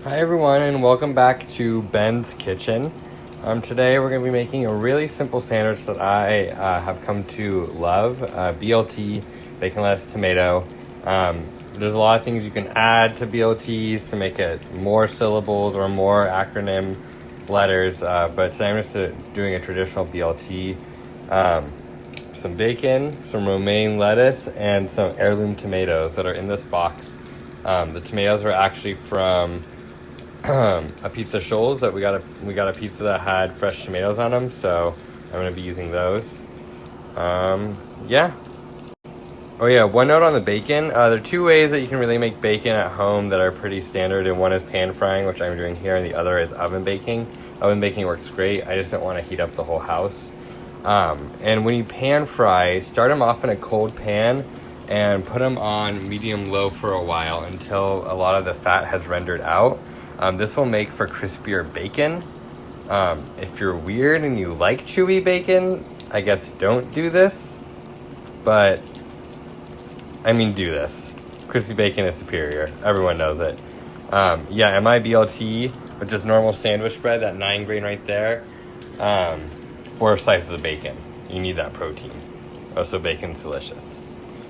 Hi everyone, and welcome back to Ben's Kitchen. Today we're going to be making a really simple sandwich that I have come to love. BLT, bacon, lettuce, tomato. There's a lot of things you can add to BLTs to make it more syllables or more acronym letters, but today I'm just doing a traditional BLT. Some bacon, some romaine lettuce, and some heirloom tomatoes that are in this box. The tomatoes are actually from a pizza Shoals that we got a pizza that had fresh tomatoes on them, so I'm gonna be using those. Yeah. Oh yeah, one note on the bacon. There are two ways that you can really make bacon at home that are pretty standard, and one is pan frying, which I'm doing here, and the other is oven baking. Oven baking works great. I just don't want to heat up the whole house. And when you pan fry, start them off in a cold pan and put them on medium-low for a while until a lot of the fat has rendered out. This will make for crispier bacon. If you're weird and you like chewy bacon, I guess don't do this. But, I mean, do this. Crispy bacon is superior. Everyone knows it. Yeah, and my BLT, with just normal sandwich bread, that 9 grain right there, 4 slices of bacon. You need that protein. Also, bacon's delicious.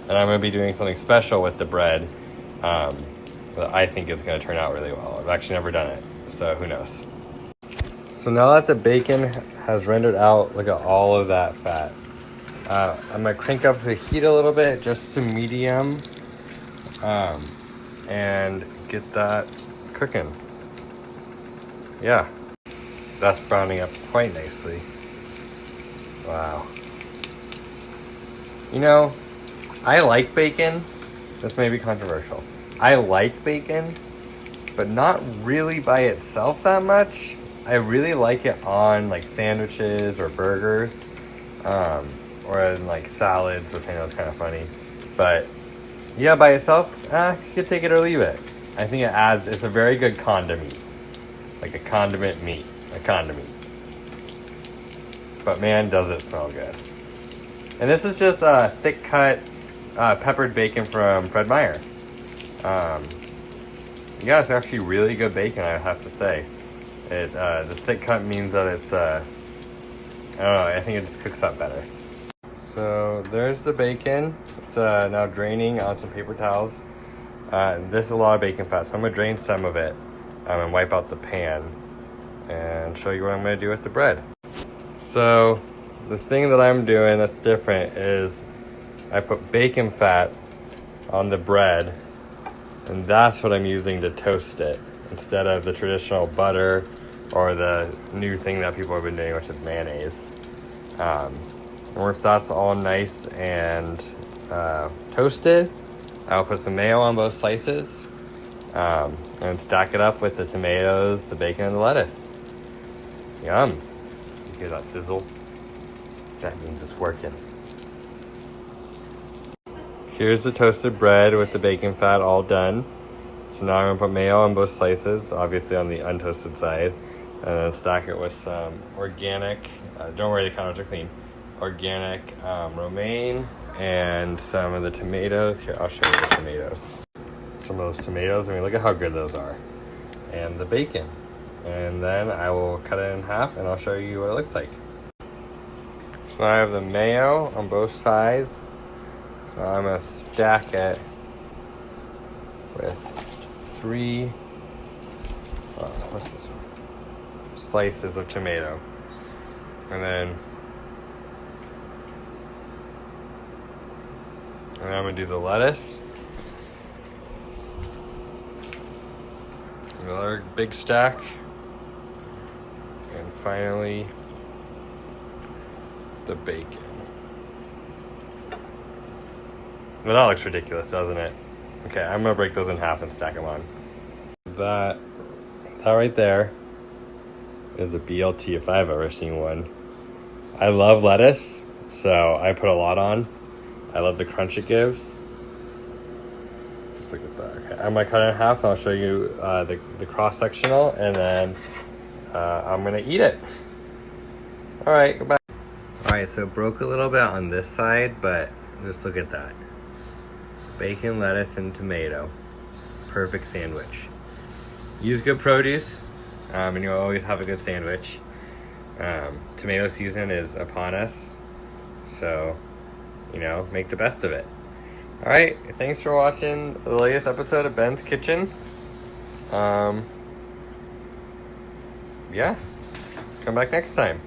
And I'm going to be doing something special with the bread that I think is going to turn out really well. I've actually never done it, so who knows. So now that the bacon has rendered out, look at all of that fat. I'm going to crank up the heat a little bit just to medium and get that cooking. Yeah, that's browning up quite nicely. Wow. You know, I like bacon. This may be controversial. I like bacon, but not really by itself that much. I really like it on like sandwiches or burgers, or in like salads, which I know is kind of funny. But yeah, by itself, you could take it or leave it. I think it's a very good condiment. Like a condiment meat. A condiment. But man, does it smell good. And this is just thick cut peppered bacon from Fred Meyer. Yeah, it's actually really good bacon, I have to say. The thick cut means that it's, I don't know, I think it just cooks up better. So there's the bacon. It's now draining on some paper towels. This is a lot of bacon fat, so I'm going to drain some of it and wipe out the pan and show you what I'm going to do with the bread. So the thing that I'm doing that's different is I put bacon fat on the bread, and that's what I'm using to toast it instead of the traditional butter or the new thing that people have been doing, which is mayonnaise. And once that's all nice and toasted, I'll put some mayo on both slices and stack it up with the tomatoes, the bacon, and the lettuce. Yum. You hear that sizzle? That means it's working. Here's the toasted bread with the bacon fat all done. So now I'm going to put mayo on both slices, obviously on the untoasted side, and then stack it with some organic, don't worry, the counters are clean, organic romaine and some of the tomatoes. Here, I'll show you the tomatoes. Some of those tomatoes, I mean, look at how good those are. And the bacon. And then I will cut it in half and I'll show you what it looks like. So now I have the mayo on both sides. So I'm going to stack it with 3 what's this one? Slices of tomato. And then I'm going to do the lettuce. Another big stack. And finally, the bacon. Well, that looks ridiculous, doesn't it? Okay, I'm gonna break those in half and stack them on. That right there is a BLT if I've ever seen one. I love lettuce, so I put a lot on. I love the crunch it gives. Just look at that. Okay, I'm gonna cut it in half and I'll show you the cross-sectional, and then I'm gonna eat it. All right, goodbye. All right, so broke a little bit on this side, but just look at that. Bacon, lettuce, and tomato. Perfect sandwich. use good produce, and you'll always have a good sandwich. Tomato season is upon us, so, make the best of it. All right, thanks for watching the latest episode of Ben's Kitchen. Yeah, come back next time.